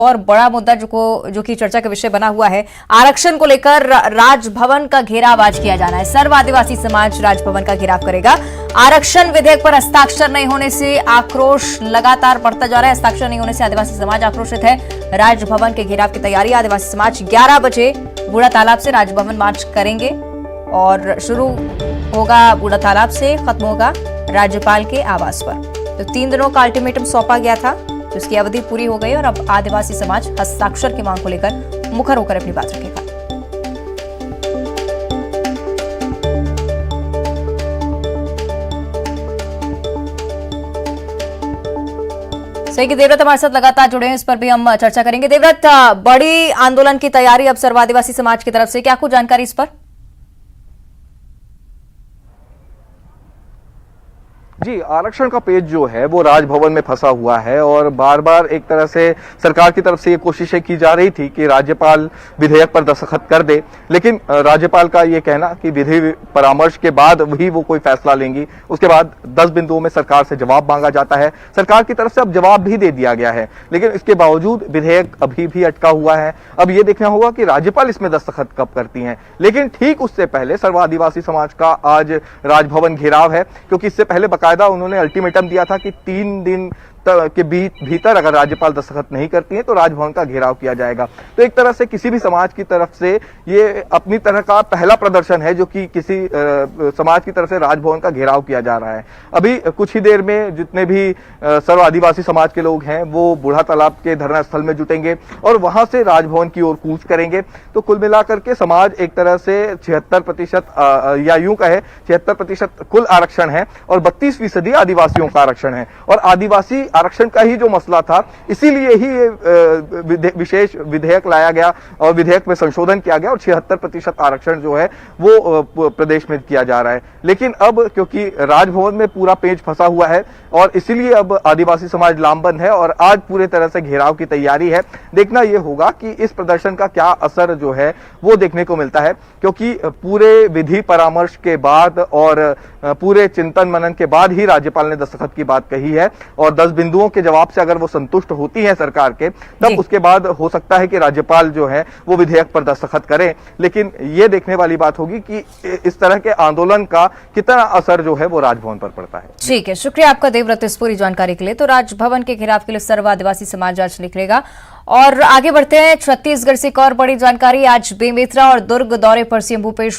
और बड़ा मुद्दा जो कि चर्चा का विषय बना हुआ है, आरक्षण को लेकर राजभवन का घेराव आज किया जाना है। सर्व आदिवासी समाज राजभवन का घेराव करेगा। आरक्षण विधेयक पर हस्ताक्षर नहीं होने से आक्रोश लगातार बढ़ता जा रहा है। हस्ताक्षर नहीं होने से आदिवासी समाज आक्रोशित है। राजभवन के घेराव की तैयारी। आदिवासी समाज 11 बजे बूढ़ा तालाब से राजभवन मार्च करेंगे और शुरू होगा बूढ़ा तालाब से, खत्म होगा राज्यपाल के आवास पर। तो 3 दिनों का अल्टीमेटम सौंपा गया था, जिसकी अवधि पूरी हो गई और अब आदिवासी समाज हस्ताक्षर की मांग को लेकर मुखर होकर अपनी बात रखेगा। सही कि देवव्रत हमारे साथ लगातार जुड़े हैं, इस पर भी हम चर्चा करेंगे। देवव्रत, बड़ी आंदोलन की तैयारी अब सर्व आदिवासी समाज की तरफ से, क्या कुछ जानकारी इस पर? जी, आरक्षण का पेच जो है वो राजभवन में फंसा हुआ है और बार बार एक तरह से सरकार की तरफ से ये कोशिशें की जा रही थी कि राज्यपाल विधेयक पर दस्तखत कर दे, लेकिन राज्यपाल का ये कहना कि विधि परामर्श के बाद वही वो कोई फैसला लेंगी। उसके बाद 10 बिंदुओं में सरकार से जवाब मांगा जाता है। सरकार की तरफ से अब जवाब भी दे दिया गया है, लेकिन इसके बावजूद विधेयक अभी भी अटका हुआ है। अब ये देखना होगा कि राज्यपाल इसमें दस्तखत कब करती हैं। लेकिन ठीक उससे पहले सर्व आदिवासी समाज का आज राजभवन घेराव है, क्योंकि इससे पहले उन्होंने अल्टीमेटम दिया था कि 3 दिन के भीतर अगर राज्यपाल दस्तखत नहीं करती है तो राजभवन का घेराव किया जाएगा। तो एक तरह से किसी भी समाज की तरफ से ये अपनी तरह का पहला प्रदर्शन है जो कि किसी समाज की तरफ से राजभवन का घेराव किया जा रहा है। अभी कुछ ही देर में जितने भी सर्व आदिवासी समाज के लोग हैं वो बूढ़ा तालाब के धरना स्थल में जुटेंगे और वहां से राजभवन की ओर कूच करेंगे। तो कुल मिलाकर के समाज एक तरह से 76% या यूं कहे 76% कुल आरक्षण है और 32% आदिवासियों का आरक्षण है। और आदिवासी आरक्षण का ही जो मसला था, इसीलिए ही ये विशेष विधेयक लाया गया और विधेयक में संशोधन किया गया और 76% आरक्षण जो है वो प्रदेश में किया जा रहा है। लेकिन अब क्योंकि राजभवन में पूरा पेच फंसा हुआ है और इसीलिए अब आदिवासी समाज लामबंद है और आज पूरे तरह से घेराव की तैयारी है। देखना यह होगा कि इस प्रदर्शन का क्या असर जो है वो देखने को मिलता है, क्योंकि पूरे विधि परामर्श के बाद और पूरे चिंतन मनन के बाद ही राज्यपाल ने दस्तखत की बात कही है और 10 बिंदुओं के जवाब से अगर वो संतुष्ट होती है सरकार के, तब उसके बाद हो सकता है कि राज्यपाल जो है वो विधेयक पर दस्तखत करें। लेकिन ये देखने वाली बात होगी कि इस तरह के आंदोलन का कितना असर जो है वो राजभवन पर पड़ता है। ठीक है, शुक्रिया आपका देवव्रत इस पूरी जानकारी के लिए। तो राजभवन के घेराव के लिए सर्व आदिवासी समाज आज निकलेगा। और आगे बढ़ते हैं, छत्तीसगढ़ से एक और बड़ी जानकारी। आज बेमेतरा और दुर्ग दौरे पर सीएम भूपेश